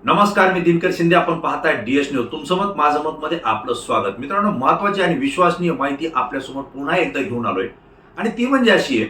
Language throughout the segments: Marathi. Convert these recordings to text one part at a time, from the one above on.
नमस्कार, मी दिनकर शिंदे. आपण पाहताय डीएस न्यूज. तुमचं मत माझं मत मध्ये आपलं स्वागत. मित्रांनो, महत्त्वाची आणि विश्वसनीय माहिती आपल्यासमोर पुन्हा एकदा घेऊन आलोय आणि ती म्हणजे अशी आहे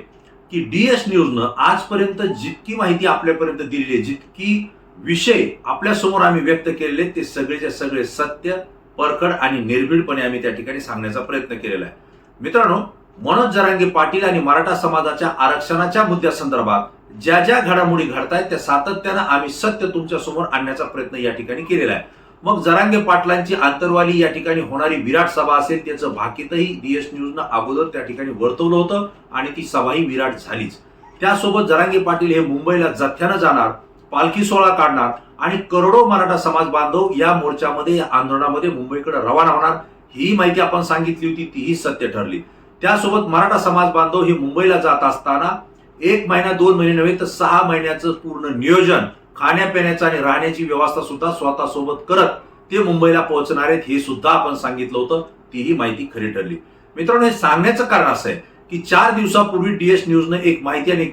की डीएस न्यूजनं आजपर्यंत जितकी माहिती आपल्यापर्यंत दिलेली आहे, जितकी विषय आपल्यासमोर आम्ही व्यक्त केलेले, ते सगळेचे सगळे सत्य, परखड आणि निर्भीडपणे आम्ही त्या ठिकाणी सांगण्याचा प्रयत्न केलेला आहे. मित्रांनो, मनोज जरांगे पाटील आणि मराठा समाजाच्या आरक्षणाच्या मुद्द्यासंदर्भात ज्या ज्या घडामोडी घडतायत त्या सातत्यानं आम्ही सत्य तुमच्या समोर आणण्याचा प्रयत्न या ठिकाणी केलेला आहे. मग जरांगे पाटलांची आंतरवाली या ठिकाणी होणारी विराट सभा असेल, त्याचं भाकीतही डीएस न्यूजनं अगोदर त्या ठिकाणी वर्तवलं होतं आणि ती सभाही विराट झालीच. त्यासोबत जरांगे पाटील हे मुंबईला जथ्यानं जाणार, पालखी सोहळा काढणार आणि करोडो मराठा समाज बांधव या मोर्चामध्ये, या आंदोलनामध्ये मुंबईकडे रवाना होणार, ही माहिती आपण सांगितली होती, तीही सत्य ठरली. त्यासोबत मराठा समाज बांधव हे मुंबईला जात असताना 1 महिना 2 महिने नव्हे तर 6 महिन्याचं पूर्ण नियोजन, खाण्यापिण्याचं आणि राहण्याची व्यवस्था सुद्धा स्वतः सोबत करत ते मुंबईला पोहोचणार आहेत, हे सुद्धा आपण सांगितलं होतं. तीही माहिती खरी ठरली. मित्रांनो, हे सांगण्याचं कारण असं आहे की 4 दिवसापूर्वी डीएस न्यूजनं एक माहिती आणि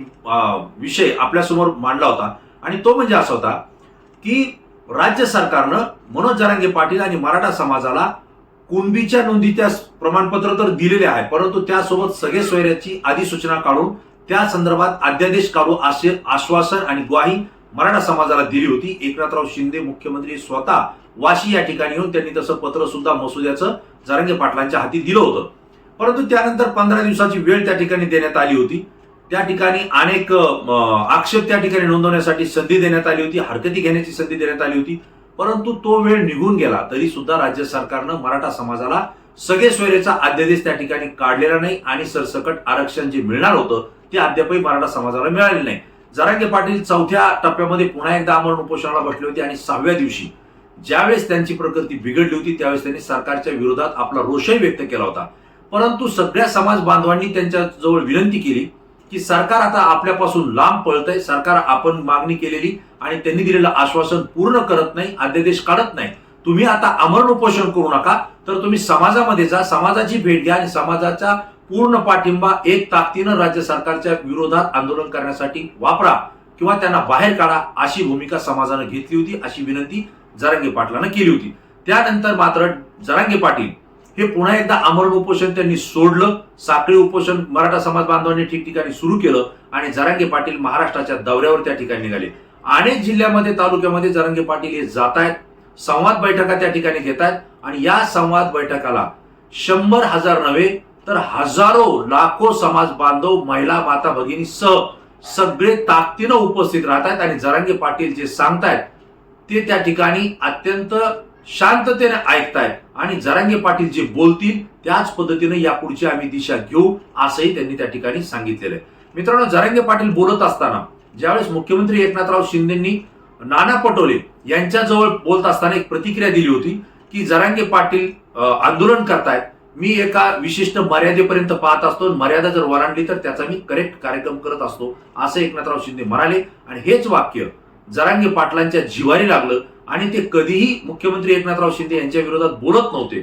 विषय आपल्यासमोर मांडला होता आणि तो म्हणजे असा होता की राज्य सरकारनं मनोज जरांगे पाटील आणि मराठा समाजाला कुणबीच्या नोंदीच्या प्रमाणपत्र तर दिलेले आहे, परंतु त्यासोबत सगळे सोयऱ्याची अधिसूचना काढून त्या संदर्भात अध्यादेश काढू असे आश्वासन आणि ग्वाही मराठा समाजाला दिली होती. एकनाथराव शिंदे मुख्यमंत्री स्वतः वाशी या ठिकाणी येऊन त्यांनी तसं पत्र सुद्धा मसुद्याचं जरांगे पाटलांच्या हाती दिलं होतं. परंतु त्यानंतर 15 दिवसाची वेळ त्या ठिकाणी देण्यात आली होती. त्या ठिकाणी अनेक आक्षेप त्या ठिकाणी नोंदवण्यासाठी संधी देण्यात आली होती, हरकती घेण्याची संधी देण्यात आली होती. परंतु तो वेळ निघून गेला तरी सुद्धा राज्य सरकारनं मराठा समाजाला सगळे सोयरेचा अध्यादेश त्या ठिकाणी काढलेला नाही आणि सरसकट आरक्षण जे मिळणार होतं ते अद्यापही मराठा समाजाला मिळालेलं नाही. जरांगे पाटील 4थ्या टप्प्यामध्ये पुन्हा एकदा आमरण उपोषणाला बसले होते आणि 6व्या दिवशी ज्यावेळेस त्यांची प्रकृती बिघडली होती त्यावेळेस त्यांनी सरकारच्या विरोधात आपला रोषही व्यक्त केला होता. परंतु सगळ्या समाज बांधवांनी त्यांच्या जवळ विनंती केली की सरकार आता आपल्यापासून लांब पळतंय, सरकार आपण मागणी केलेली आणि त्यांनी दिलेलं आश्वासन पूर्ण करत नाही, अध्यादेश काढत नाही. तुम्ही आता आमरण उपोषण करू नका, तर तुम्ही समाजामध्ये जा, समाजाची भेट घ्या आणि समाजाचा पूर्ण पाठिंबा एक ताकदीनं राज्य सरकारच्या विरोधात आंदोलन करण्यासाठी वापरा किंवा त्यांना बाहेर काढा, अशी भूमिका समाजानं घेतली होती, अशी विनंती जरांगे पाटलांना केली होती. त्यानंतर मात्र जरांगे पाटील हे पुन्हा एकदा आमरण उपोषण त्यांनी सोडलं. साखळी उपोषण मराठा समाज बांधवांनी ठिकठिकाणी सुरू केलं आणि जरांगे पाटील महाराष्ट्राच्या दौऱ्यावर त्या ठिकाणी निघाले. अनेक जिल्ह्यामध्ये, तालुक्यामध्ये जरांगे पाटील हे जात आहेत, संवाद बैठका त्या ठिकाणी घेत आहेत आणि या संवाद बैठकाला 100,000 नव्हे तर हजारो, लाखो समाज बांधव, महिला, माता भगिनी सह सगळे ताकदीनं उपस्थित राहत आहेत आणि जरांगे पाटील जे सांगतायत ते त्या ठिकाणी अत्यंत शांततेने ऐकतायत आणि जरांगे पाटील जे बोलतील त्याच पद्धतीने यापुढची आम्ही दिशा घेऊ, असंही त्यांनी त्या ठिकाणी सांगितलेलं आहे. मित्रांनो, जरांगे पाटील बोलत असताना ज्यावेळेस मुख्यमंत्री एकनाथराव शिंदेंनी नाना पटोले यांच्याजवळ बोलत असताना एक प्रतिक्रिया दिली होती की जरांगे पाटील आंदोलन करतायत, मी एका विशिष्ट मर्यादेपर्यंत पाहत असतो, मर्यादा जर ओलांडली तर त्याचा मी करेक्ट कार्यक्रम करत असतो, असं एकनाथराव शिंदे म्हणाले. आणि हेच वाक्य जरांगे पाटलांच्या जिव्हारी लागलं आणि ते कधीही मुख्यमंत्री एकनाथराव शिंदे यांच्या विरोधात बोलत नव्हते.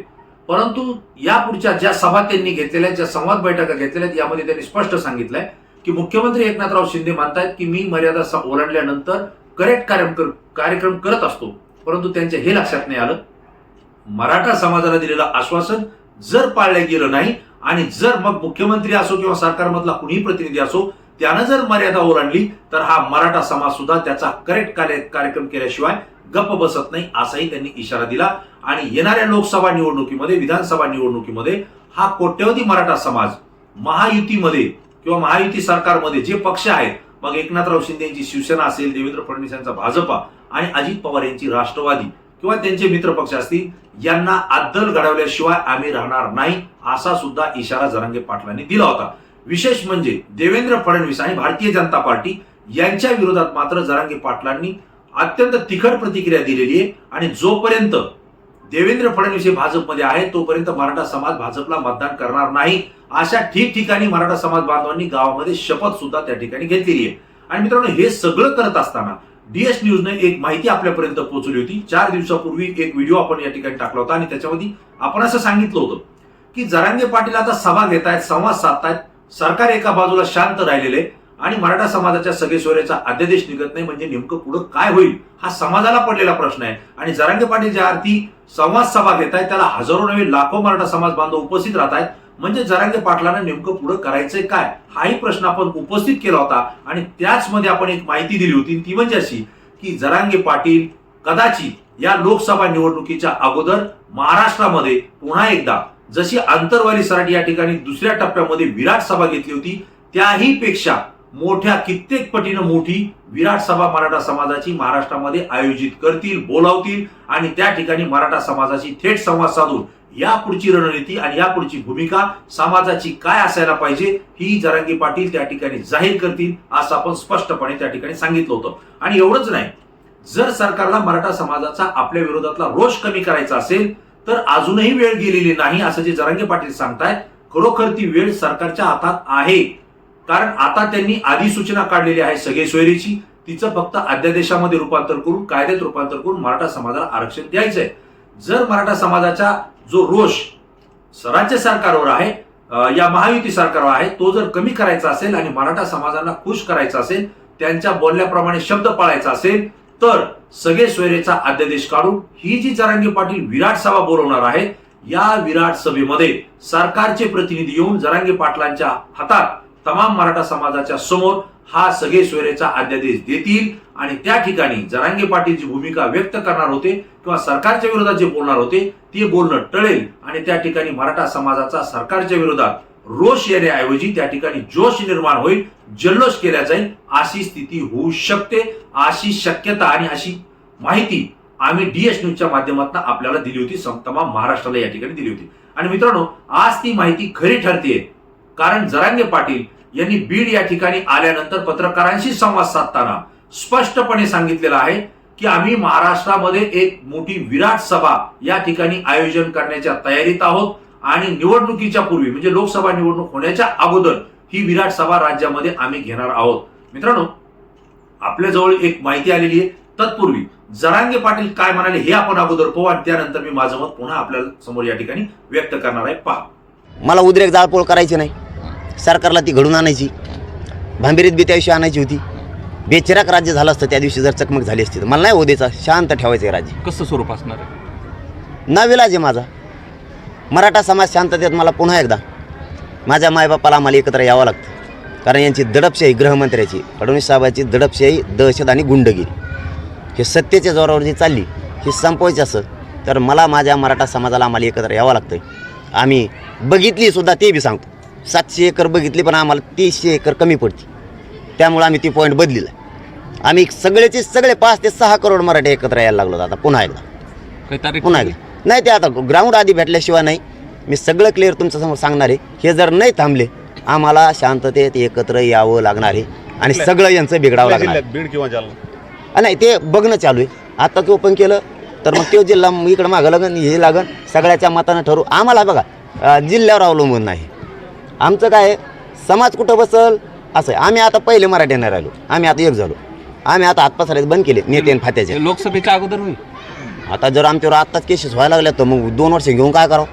परंतु यापुढच्या ज्या सभा त्यांनी घेतलेल्या, ज्या संवाद बैठका घेतलेल्या, यामध्ये त्यांनी स्पष्ट सांगितलंय की मुख्यमंत्री एकनाथराव शिंदे म्हणतायत की मी मर्यादा ओलांडल्यानंतर करेक्ट कार्यक्रम करत असतो. परंतु त्यांच्या हे लक्षात नाही आलं, मराठा समाजाला दिलेलं आश्वासन जर पाळलं गेलं नाही आणि जर मग मुख्यमंत्री असो किंवा सरकारमधला कुणीही प्रतिनिधी असो त्यानं जर मर्यादा ओलांडली तर हा मराठा समाज सुद्धा त्याचा करेक्ट कार्यक्रम केल्याशिवाय गप्प बसत नाही, असाही त्यांनी इशारा दिला. आणि येणाऱ्या लोकसभा निवडणुकीमध्ये, विधानसभा निवडणुकीमध्ये हा कोट्यवधी मराठा समाज महायुतीमध्ये किंवा महायुती सरकारमध्ये जे पक्ष आहेत, मग एकनाथराव शिंदे यांची शिवसेना असेल, देवेंद्र फडणवीस यांचा भाजपा आणि अजित पवार यांची राष्ट्रवादी किंवा त्यांचे मित्र पक्ष असतील, यांना अद्दल घडवल्याशिवाय आम्ही राहणार नाही, असा सुद्धा इशारा जरांगे पाटलांनी दिला होता. विशेष म्हणजे देवेंद्र फडणवीस आणि भारतीय जनता पार्टी यांच्या विरोधात मात्र जरांगे पाटलांनी अत्यंत तिखट प्रतिक्रिया दिलेली आहे आणि जोपर्यंत देवेंद्र फडणवीस हे भाजपमध्ये आहेत तोपर्यंत मराठा समाज भाजपला मतदान करणार नाही, अशा ठिकठिकाणी मराठा समाज बांधवांनी गावामध्ये शपथ सुद्धा त्या ठिकाणी घेतलेली आहे. आणि मित्रांनो, हे सगळं करत असताना डीएस न्यूजने एक माहिती आपल्यापर्यंत पोहोचवली होती. 4 दिवसापूर्वी एक व्हिडिओ आपण या ठिकाणी टाकला होता आणि त्याच्यामध्ये आपण असं सांगितलं होतं की जरांगे पाटील आता सभा घेतायत, संवाद साधतायत, सरकार एका बाजूला शांत राहिलेले आणि मराठा समाजाच्या सगळे सोयऱ्याचा अध्यादेश निघत नाही म्हणजे नेमकं पुढे काय होईल हा समाजाला पडलेला प्रश्न आहे. आणि जरांगे पाटील ज्या अर्थी संवाद सभा घेत आहेत त्याला हजारो नव्हे लाखो मराठा समाज बांधव उपस्थित राहत आहेत. म्हणजे जरांगे पाटलांना नेमकं पुढे करायचंय काय हाही प्रश्न आपण उपस्थित केला होता. आणि त्याच मध्ये आपण एक माहिती दिली होती ती म्हणजे अशी की जरांगे पाटील कदाचित या लोकसभा निवडणुकीच्या अगोदर महाराष्ट्रामध्ये पुन्हा एकदा जशी अंतरवाली सराटी या ठिकाणी दुसऱ्या टप्प्यामध्ये विराट सभा घेतली होती त्याही पेक्षा मोठ्या कित्येक पटीनं मोठी विराट सभा मराठा समाजाची महाराष्ट्रामध्ये आयोजित करतील, बोलावतील आणि त्या ठिकाणी मराठा समाजाची थेट संवाद साधून यापुढची रणनीती आणि यापुढची भूमिका समाजाची काय असायला पाहिजे ही जरांगे पाटील त्या ठिकाणी जाहीर करतील असं आपण स्पष्टपणे त्या ठिकाणी सांगितलं होतं. आणि एवढंच नाही, जर सरकारला मराठा समाजाचा आपल्या विरोधातला रोष कमी करायचा असेल तर अजूनही वेळ गेलेली नाही असं जे जरांगे पाटील सांगतायत. खरोखर ती वेळ सरकारच्या हातात आहे. कारण आता त्यांनी अधिसूचना काढलेली आहे सगळे सोयरीची. तिचं फक्त अध्यादेशामध्ये रूपांतर करून कायद्यात रूपांतर करून मराठा समाजाला आरक्षण द्यायचंय. जर मराठा समाजाचा जो रोष राज्य सरकारवर आहे या महायुती सरकारवर आहे तो जर कमी करायचा असेल आणि मराठा समाजाला खुश करायचा असेल त्यांच्या बोलण्याप्रमाणे शब्द पाळायचा असेल तर सगळे सोयरेचा अध्यादेश काढून ही जी जरांगे पाटील विराट सभा बोलवणार आहे या विराट सभेमध्ये सरकारचे प्रतिनिधी येऊन जरांगे पाटलांच्या हातात तमाम मराठा समाजाच्या समोर हा सगळे सोयरेचा अध्यादेश देतील. आणि त्या ठिकाणी जरांगे पाटील जी भूमिका व्यक्त करणार होते किंवा सरकारच्या विरोधात जे बोलणार होते ते बोलणं टळेल आणि त्या ठिकाणी मराठा समाजाचा सरकारच्या विरोधात रोष येण्याऐवजी त्या ठिकाणी जोश निर्माण होईल, जल्लोष केला जाईल अशी स्थिती होऊ शकते. अशी शक्यता आणि अशी माहिती आम्ही डीएस न्यूजच्या माध्यमातून आपल्याला दिली होती, तमाम महाराष्ट्राला या ठिकाणी दिली होती. आणि मित्रांनो आज ती माहिती खरी ठरते कारण जरांगे पाटील यांनी बीड या ठिकाणी आल्यानंतर पत्रकारांशी संवाद साधताना स्पष्टपणे सांगितलेलं आहे की आम्ही महाराष्ट्रामध्ये एक मोठी विराट सभा या ठिकाणी आयोजन करण्याच्या तयारीत आहोत आणि निवडणुकीच्या पूर्वी म्हणजे लोकसभा निवडणूक होण्याच्या अगोदर ही विराट सभा राज्यामध्ये आम्ही घेणार आहोत. मित्रांनो आपल्याजवळ एक माहिती आलेली आहे. तत्पूर्वी जरांगे पाटील काय म्हणाले हे आपण अगोदर पाहू आणि त्यानंतर मी माझं मत पुन्हा आपल्या समोर या ठिकाणी व्यक्त करणार आहे. पहा, मला उद्रेक जाळपोळ करायची नाही, सरकारला ती घडून आणायची, भांबिरीत बी त्याविषयी आणायची होती. बेचिराक राज्य झालं असतं त्या दिवशी जर चकमक झाली असती तर मला नाही होऊ द्यायचा, शांत ठेवायचं राज्य. कसं स्वरूप असणार आहे? नाविलाज आहे माझा. मराठा समाज शांततेत मला पुन्हा एकदा माझ्या मायबापाला आम्हाला एकत्र यावं लागतं कारण यांची दडपशाही गृहमंत्र्याची फडणवीस साहेबांची दडपशाही दहशत आणि गुंडगिरी हे सत्तेच्या जोरावर जी चालली ही संपवायची असं तर मला माझ्या मराठा समाजाला आम्हाला एकत्र यावं लागतं. आम्ही बघितली सुद्धा ते बी सांगतो 700 एकर बघितली पण आम्हाला 300 एकर कमी पडते त्यामुळे आम्ही ती पॉईंट बदलिला. आम्ही सगळेचे सगळे 5 ते 6 करोड मराठी एकत्र यायला लागलो. आता पुन्हा एकदा नाही ते आता ग्राउंड आधी भेटल्याशिवाय नाही. मी सगळं क्लिअर तुमच्या समोर सांगणार आहे. हे जर नाही थांबले आम्हाला शांततेत एकत्र यावं लागणार आहे आणि सगळं यांचं बिघडावं लागणार. बीड किंवा जालना नाही ते बघणं चालू आहे. आताच ओपन केलं तर मग तो जिल्हा इकडं मागं लागन हे लागन सगळ्याच्या मतानं ठरवू. आम्हाला बघा जिल्ह्यावर अवलंबून नाही. आमचं काय आहे समाज कुठं बसल असं आहे. आम्ही आता पहिले मराठ्यांना राहिलो, आम्ही आता एक झालो. आम्ही आता हातपासरायचे बंद केले नेते आणि फात्याचे. लोकसभेच्या अगोदर होईल. आता जर आमच्यावर आत्ताच केसेस व्हायला लागल्या तर मग 2 वर्ष घेऊन काय करावं,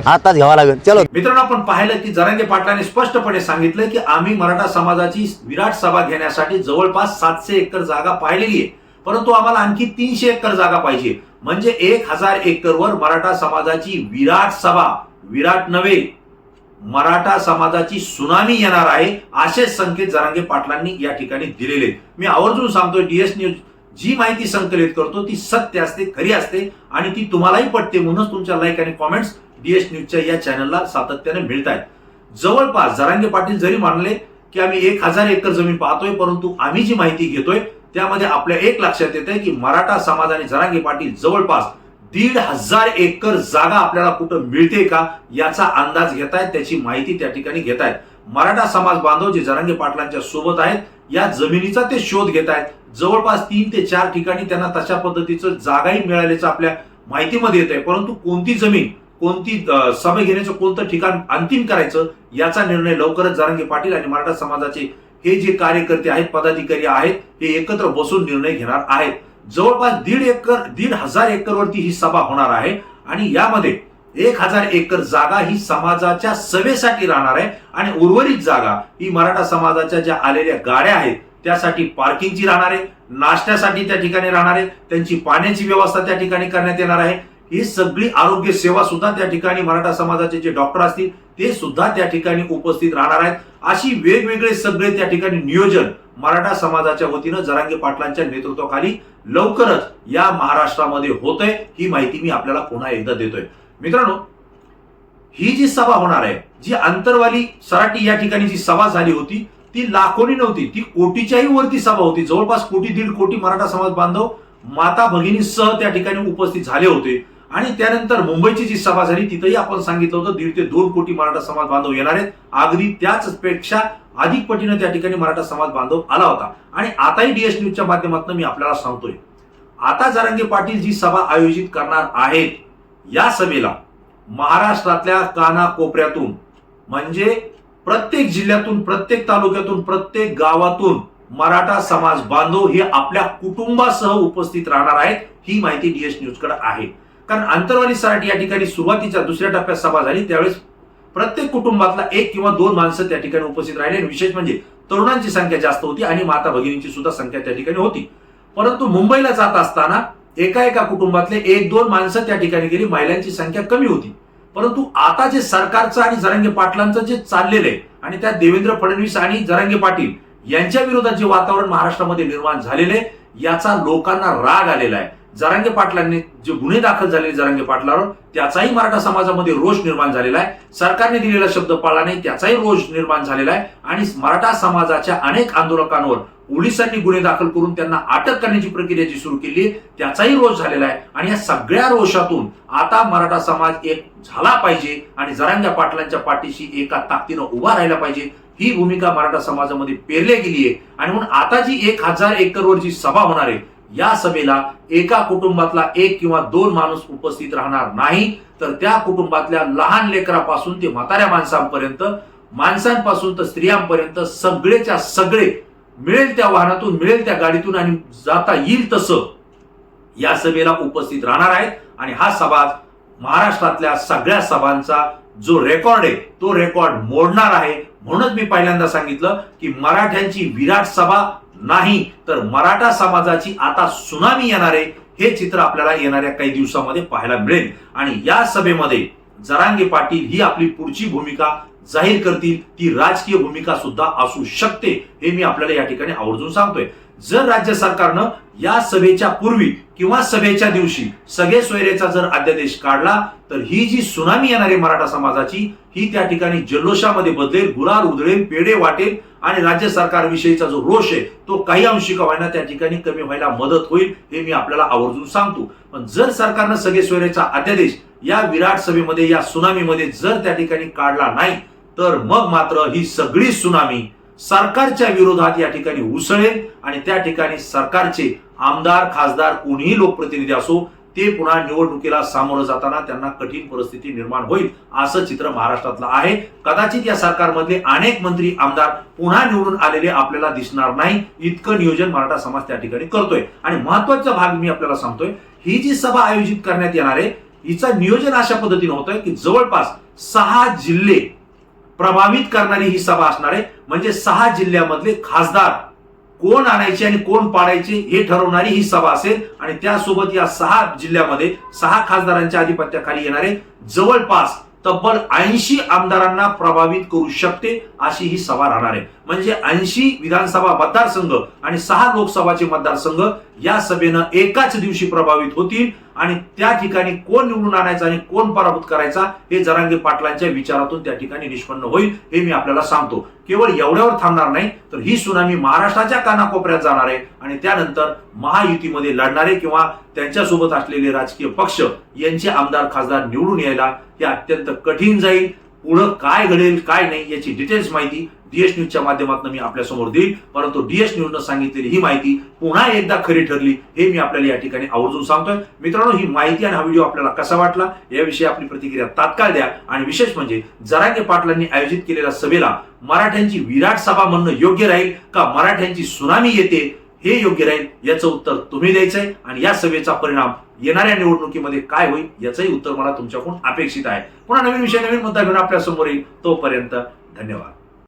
आताच घ्यावं लागेल. चलो मित्रांनो आपण पाहिलं की जरांगे पाटलांनी स्पष्टपणे सांगितलं की आम्ही मराठा समाजाची विराट सभा घेण्यासाठी जवळपास 700 एकर जागा पाहिलेली आहे परंतु आम्हाला आणखी 300 एकर जागा पाहिजे म्हणजे 1000 एकरवर मराठा समाजाची विराट सभा, विराट नव्हे मराठा समाजाची सुनामी येणार आहे असे संकेत जरांगे पाटलांनी या ठिकाणी दिलेले. मी आवर्जून सांगतोय डीएस न्यूज जी माहिती संकलित करतो ती सत्य असते, खरी असते आणि ती तुम्हालाही पटते म्हणूनच तुमच्या लाईक आणि कॉमेंट्स डीएस न्यूजच्या या चॅनलला सातत्याने मिळत आहेत. जवळपास जरांगे पाटील जरी मानले की आम्ही 1000 एकर जमीन पाहतोय परंतु आम्ही जी माहिती घेतोय त्यामध्ये आपल्या एक लक्षात येत आहे की मराठा समाज आणि जरांगे पाटील जवळपास 1500 एकर जागा आपल्याला कुठं मिळते का याचा अंदाज घेतायत, त्याची माहिती त्या ठिकाणी घेतायत. मराठा समाज बांधव जे जरांगे पाटलांच्या सोबत आहेत या जमिनीचा ते शोध घेत आहेत. जवळपास 3 ते 4 ठिकाणी त्यांना तशा पद्धतीचं जागाही मिळाल्याचं आपल्या माहितीमध्ये येत आहे परंतु कोणती जमीन, कोणती सभा घेण्याचं कोणतं ठिकाण अंतिम करायचं याचा निर्णय लवकरच जरांगे पाटील आणि मराठा समाजाचे हे जे कार्यकर्ते आहेत, पदाधिकारी आहेत हे एकत्र बसून निर्णय घेणार आहेत. जवळपास 1,500 एकरवरती ही सभा होणार आहे आणि यामध्ये 1000 एकर जागा ही समाजाच्या सभेसाठी राहणार आहे आणि उर्वरित जागा ही मराठा समाजाच्या ज्या आलेल्या गाड्या आहेत त्यासाठी पार्किंगची राहणार आहे, नाश्त्यासाठी त्या ठिकाणी राहणार आहे, त्यांची पाण्याची व्यवस्था त्या ठिकाणी करण्यात येणार आहे. ही सगळी आरोग्य सेवा सुद्धा त्या ठिकाणी मराठा समाजाचे जे डॉक्टर असतील ते सुद्धा त्या ठिकाणी उपस्थित राहणार आहेत. अशी वेगवेगळे सगळे त्या ठिकाणी नियोजन मराठा समाजाच्या वतीनं जरांगे पाटलांच्या नेतृत्वाखाली लवकरच या महाराष्ट्रामध्ये होतंय. ही माहिती मी आपल्याला पुन्हा एकदा देतोय. मित्रांनो, ही जी सभा होणार आहे, जी अंतरवाली सराटी या ठिकाणी जी सभा झाली होती ती लाखोनी नव्हती, ती कोटीच्याही वरती सभा होती. जवळपास 1.5 कोटी मराठा समाज बांधव माता भगिनीसह त्या ठिकाणी उपस्थित झाले होते. आणि त्यानंतर मुंबईची जी सभा झाली तिथेही आपण सांगितलं होतं 1.5 ते 2 कोटी मराठा समाज बांधव येणार आहेत. अगदी त्याच पेक्षा अधिक पटीनं त्या ठिकाणी मराठा समाज बांधव आला होता. आणि आताही डीएस न्यूजच्या माध्यमातून मी आपल्याला सांगतोय, आता जरांगे पाटील जी सभा आयोजित करणार आहेत या सभेला महाराष्ट्रातल्या कानाकोपऱ्यातून म्हणजे प्रत्येक जिल्ह्यातून, प्रत्येक तालुक्यातून, प्रत्येक गावातून मराठा समाज बांधव हे आपल्या कुटुंबासह उपस्थित राहणार आहेत. ही माहिती डीएस न्यूजकडे आहे. कारण अंतरवाली सराटी या ठिकाणी सुरुवातीच्या दुसऱ्या टप्प्यात सभा झाली त्यावेळेस प्रत्येक कुटुंबातला 1 किंवा 2 माणसं त्या ठिकाणी उपस्थित राहिले. आणि विशेष म्हणजे तरुणांची संख्या जास्त होती आणि माता भगिनींची सुद्धा संख्या त्या ठिकाणी होती. परंतु मुंबईला जात असताना एका कुटुंबातले 1-2 माणसं त्या ठिकाणी गेली, महिलांची संख्या कमी होती. परंतु आता जे सरकारचं आणि जरांगे पाटलांचं जे चाललेलं आहे आणि त्यात देवेंद्र फडणवीस आणि जरांगे पाटील यांच्या विरोधात जे वातावरण महाराष्ट्रामध्ये निर्माण झालेलं आहे याचा लोकांना राग आलेला आहे. जरांगे पाटलांनी जे गुन्हे दाखल झालेले जरांगे पाटलावर त्याचाही मराठा समाजामध्ये रोष निर्माण झालेला आहे. सरकारने दिलेला शब्द पाळला नाही त्याचाही रोष निर्माण झालेला आहे. आणि मराठा समाजाच्या अनेक आंदोलकांवर पोलिसांनी गुन्हे दाखल करून त्यांना अटक करण्याची प्रक्रिया जी सुरू केली त्याचाही रोष झालेला आहे. आणि या सगळ्या रोषातून आता मराठा समाज एक झाला पाहिजे आणि जरांगे पाटलांच्या पाठीशी एका ताकदीनं उभा राहिला पाहिजे ही भूमिका मराठा समाजामध्ये पेरली गेली आहे. आणि म्हणून आता जी 1000 एकरवरची सभा होणार आहे या सभेला एका कुटुंबातला 1 किंवा 2 माणूस उपस्थित राहणार नाही, तर त्या कुटुंबातल्या लहान लेकरापासून ते म्हाताऱ्या माणसांपासून तर स्त्रियांपर्यंत सगळेच्या सगळे मिळेल त्या वाहनातून, मिळेल त्या गाडीतून आणि जाता येईल तसं या सभेला उपस्थित राहणार आहेत. आणि हा सभा महाराष्ट्रातल्या सगळ्या सभांचा जो रेकॉर्ड आहे तो रेकॉर्ड मोडणार आहे. म्हणूनच मी पहिल्यांदा सांगितलं की मराठ्यांची विराट सभा नाही तर मराठा समाजाची आता सुनामी येणार आहे. हे चित्र आपल्याला येणाऱ्या काही दिवसामध्ये पाहायला मिळेल. आणि या सभेमध्ये जरांगे पाटील ही आपली पुढची भूमिका जाहीर करतील. ती राजकीय भूमिका सुद्धा असू शकते हे मी आपल्याला या ठिकाणी आवर्जून सांगतोय. जर राज्य सरकारनं या सभेच्या पूर्वी किंवा सभेच्या दिवशी सगळे सोयरेचा जर अध्यादेश काढला तर ही जी सुनामी येणार आहे मराठा समाजाची ही त्या ठिकाणी जल्लोषामध्ये बदलेल, गुलाल उधळेल, पेढे वाटेल आणि राज्य सरकारविषयीचा जो रोष आहे तो काही अंशी का होईना त्या ठिकाणी कमी व्हायला मदत होईल हे मी आपल्याला आवर्जून सांगतो. पण जर सरकारनं सगळे सोयरेचा अध्यादेश या विराट सभेमध्ये या सुनामीमध्ये जर त्या ठिकाणी काढला नाही तर मग मात्र ही सगळी सुनामी सरकारच्या विरोधात या ठिकाणी उसळेल आणि त्या ठिकाणी सरकारचे आमदार, खासदार, कोणीही लोकप्रतिनिधी असो ते पुन्हा निवडणुकीला सामोरं जाताना त्यांना कठीण परिस्थिती निर्माण होईल असं चित्र महाराष्ट्रातलं आहे. कदाचित या सरकारमधले अनेक मंत्री, आमदार पुन्हा निवडून आलेले आपल्याला दिसणार नाही इतकं नियोजन मराठा समाज त्या ठिकाणी करतोय. आणि महत्वाचा भाग मी आपल्याला सांगतोय, ही जी सभा आयोजित करण्यात येणार आहे हिचं नियोजन अशा पद्धतीने होतंय की जवळपास 6 जिल्हे प्रभावित करणारी ही सभा असणार आहे. म्हणजे 6 जिल्ह्यामधले खासदार कोण आणायचे आणि कोण पाडायचे हे ठरवणारी ही सभा असेल. आणि त्यासोबत या 6 जिल्ह्यामध्ये 6 खासदारांच्या अधिपत्याखाली येणारे जवळपास तब्बल 80 आमदारांना प्रभावित करू शकते अशी ही सभा राहणार आहे. म्हणजे 80 विधानसभा मतदारसंघ आणि 6 लोकसभाचे मतदारसंघ या सभेनं एकाच दिवशी प्रभावित होतील. आणि त्या ठिकाणी कोण निवडून आणायचा आणि कोण पराभूत करायचा हे जरांगे पाटलांच्या विचारातून त्या ठिकाणी निष्पन्न होईल हे मी आपल्याला सांगतो. केवळ एवढ्यावर थांबणार नाही तर ही सुनामी महाराष्ट्राच्या कानाकोपऱ्यात जाणार आहे आणि त्यानंतर महायुतीमध्ये लढणारे किंवा त्यांच्यासोबत असलेले राजकीय पक्ष यांचे आमदार, खासदार निवडून यायला हे अत्यंत कठीण जाईल. पुढं काय घडेल काय नाही याची डिटेल्स माहिती डीएस न्यूजच्या माध्यमातून मी आपल्या समोर देईल. परंतु डीएस न्यूजनं सांगितलेली ही माहिती पुन्हा एकदा खरी ठरली हे मी आपल्याला या ठिकाणी आवर्जून सांगतोय. मित्रांनो, ही माहिती आणि हा व्हिडिओ आपल्याला कसा वाटला याविषयी आपली प्रतिक्रिया तात्काळ द्या. आणि विशेष म्हणजे जरांगे पाटलांनी आयोजित केलेल्या सभेला मराठ्यांची विराट सभा म्हणणं योग्य राहील का मराठ्यांची सुनामी येते हे योग्य राहील याचं उत्तर तुम्ही द्यायचंय आणि या सभेचा परिणाम येणाऱ्या निवडणुकीमध्ये काय होईल याचंही उत्तर मला तुमच्याकडून अपेक्षित आहे. पुन्हा नवीन विषय नवीन मुद्दा घेऊन आपल्या समोर येईल. तोपर्यंत धन्यवाद.